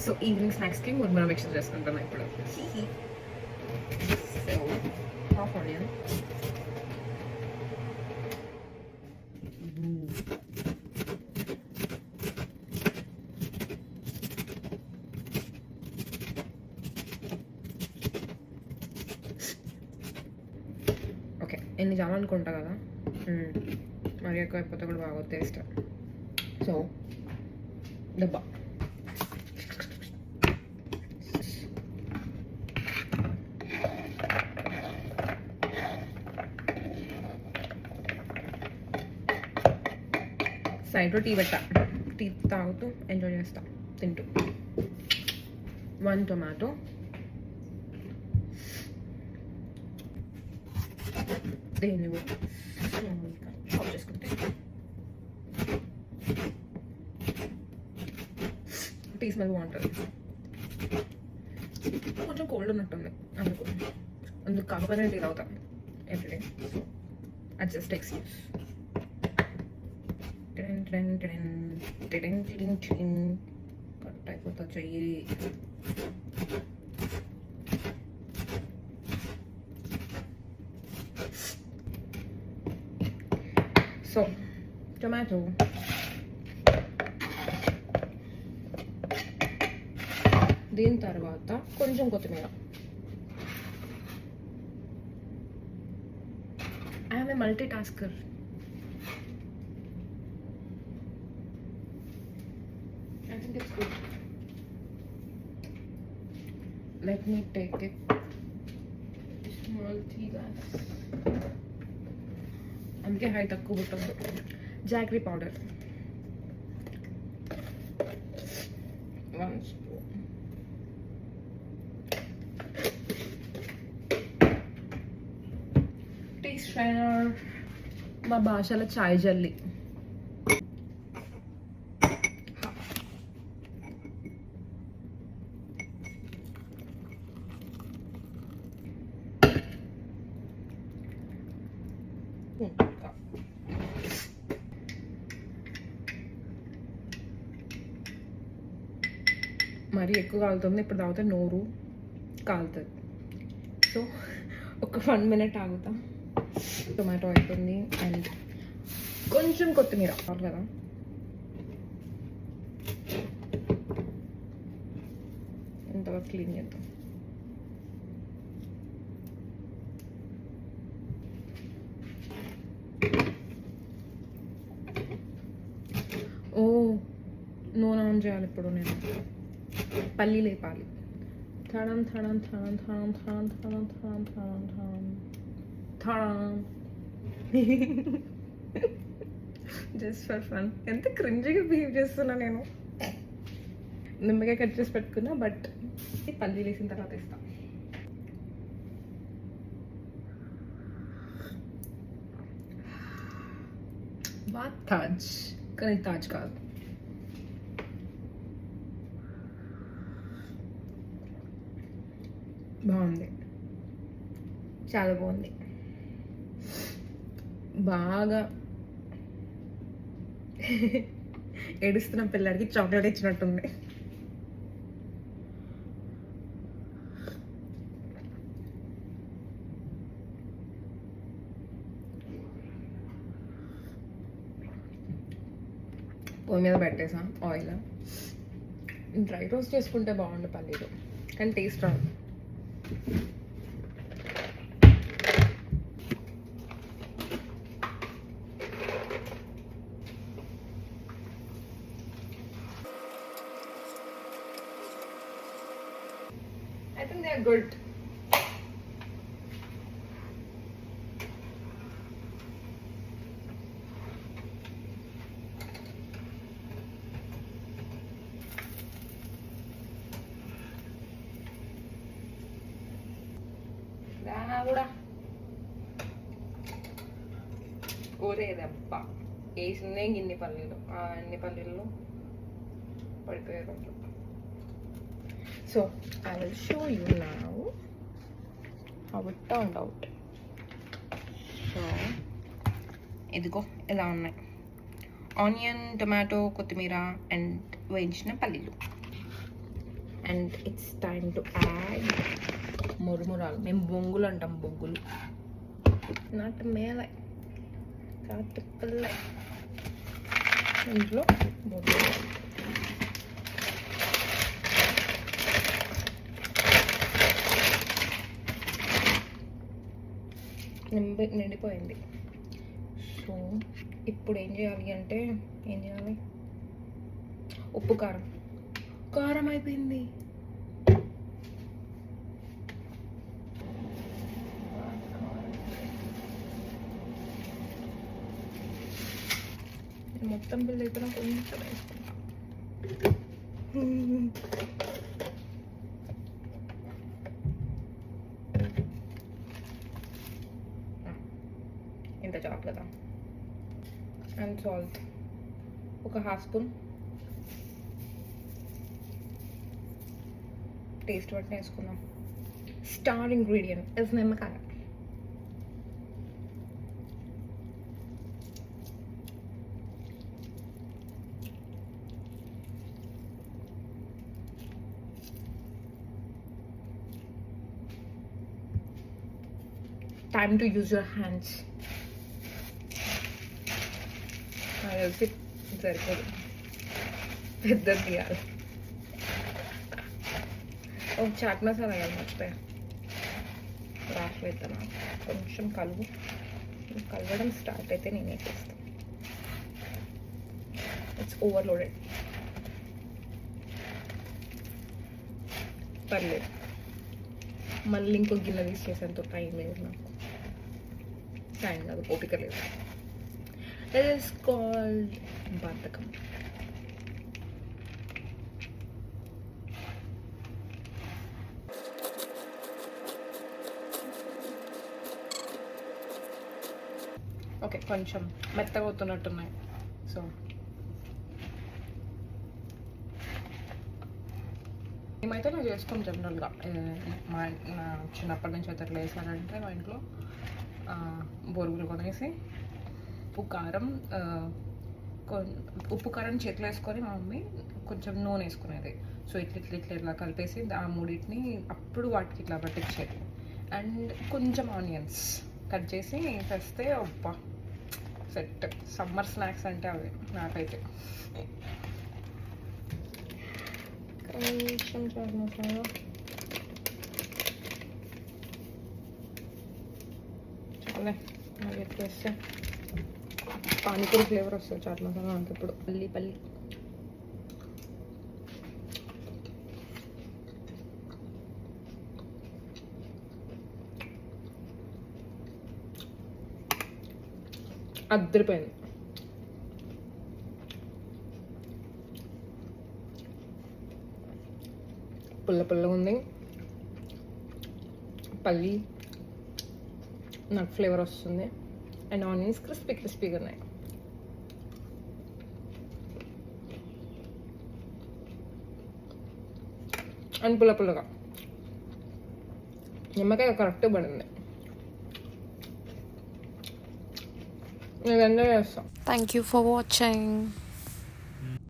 So evening స్నాక్స్కి ముర్మురా mixture చేసుకుంటాను ఇప్పుడు. So half onion, okay ఎన్ని చాలనుకుంటా కదా, మరి ఎక్కువ అయిపోతే కూడా బాగా టేస్ట్. సో డబ్బా సైడ్లో టీ పెట్టా, టీ తాగుతూ ఎంజాయ్ చేస్తా తింటూ. 1 టొమాటో, దీన్ని చాప్ చేసుకుంటే టీ స్మెల్ బాగుంటుంది. కొంచెం కోల్డ్ ఉన్నట్టుంది అందుకు కాకపోతే టీ తాగుతాను everyday. So adjust excuse. Cut అయిపోతా చెయ్యి. సో టొమాటో, దీని తర్వాత కొంచెం కొత్తిమీర. I am a multitasker. I think it's good. Let me take a small tea glass. అందుకే హై తక్కువ పెట్టదు. Jaggery powder 1 spoon, tea strainer, మా భాషలో చాయ్ జల్లి. మరీ ఎక్కువ కాలుతుంది, ఇప్పుడు తాగితే నోరు కాలుతుంది. సో ఒక 1 minute ఆగుతా. టొమాటో అయిపోయింది అండ్ కొంచెం కొత్తిమీర కావాలి కదా. ఇంతవరకు క్లీన్ చేద్దాం. ఓ నూనె ఆన్ చేయాలి ఇప్పుడు. నేను పల్లీలు వేపాలి. థడం థడం థడం థడం థడం థడం థడం థడం థడం థడం. Just for fun. ఎంత క్రింజీగా బిహేవ్ చేస్తున్నా నేను. నిమ్మకాయ కట్ చేసి పెట్టుకున్నా, బట్ ఈ పల్లీలు వేసిన తర్వాత ఇస్తా. తాజ్, కానీ తాజ్ కాదు. బాగుంది, చాలా బాగుంది. బాగా ఏడుస్తున్న పిల్లడికి చాక్లెట్ ఇచ్చినట్టుంది. పొయ్యి మీద పెట్టేసాం ఆయిల్. డ్రై రోస్ట్ చేసుకుంటే బాగుండు పల్లీలు, కానీ టేస్ట్ రాదు. I think they are good. కూడా ఊరేదబ్బా వేసిందే ఇన్ని పల్లీలు, అన్ని పల్లీలు పడిపోయారు. So I will show you now how it turned out. So ఇదిగో ఇలా ఉన్నాయి. ఆనియన్, టొమాటో, కొత్తిమీర అండ్ వేయించిన పల్లీలు. And it's time to add మురుమురాలు. మేము బొంగులు అంటాం, బొంగులు. నాటు మేల కాటు పిల్ల. ఇంట్లో మురుమురాలు. నిండిపోయింది. సో ఇప్పుడు ఏం చేయాలి, ఉప్పు కారం అయిపోయింది. మొత్తం బిల్ అయితే కొంచెం వేసుకుంటాం. ఇంత చాలు కదా. అండ్ సాల్ట్ ఒక 1/2 స్పూన్. టేస్ట్ బట్టి వేసుకున్నాం. స్టార్ ఇంగ్రీడియంట్ ఇస్ నిమ్మకాయ. Time to use your hands. నాకు తెలిసి సరిపోదు, పెద్ద తీయాలి. చాట్ మసాలా వేయాలి, మర్చిపోయా. రాసి వేద్దాం. కొంచెం కలవడం స్టార్ట్ అయితే నేనే చేస్తాను. It's overloaded. పర్లేదు, మళ్ళీ ఇంకో గిన్నె తీసేసేంత టైం లేదు నాకు. టైం కాదు, ఓపిక లేదు. It is called బద్ధకం. ఓకే, కొంచెం మెత్తగా అవుతున్నట్టున్నాయి. సో మేమైతే నేను చేసుకోం జనరల్గా. నా చిన్నప్పటి నుంచి అయితే ఎట్లా వేసానంటే, మా ఇంట్లో బొరుగులు కొనేసి ఉప్పు కారం చేతిలో వేసుకొని మా మమ్మీ కొంచెం నూనె వేసుకునేది. సో ఇట్లా కలిపేసి ఆ మూడింటిని అప్పుడు వాటికి ఇట్లా పట్టించేది. అండ్ కొంచెం ఆనియన్స్ కట్ చేసి వేస్తే అబ్బా సెట్. సమ్మర్ స్నాక్స్ అంటే అవి నాకైతే. కొంచెం చాట్ మసాలా, చాలే. మరి ఎట్లా వేస్తే పానీపూరి ఫ్లేవర్ వస్తుంది చాట్ మసాలా అంటే. ఇప్పుడు పల్లి అద్దరిపోయింది. పుల్లగా ఉంది. పల్లి నాకు ఫ్లేవర్ వస్తుంది. అండ్ ఆనియన్స్ క్రిస్పీగా ఉన్నాయి. అండ్ పుల్లగా నిమ్మకాయ కరెక్ట్ పడింది. నేను ఎంజాయ్ చేస్తాను. Thank you for watching.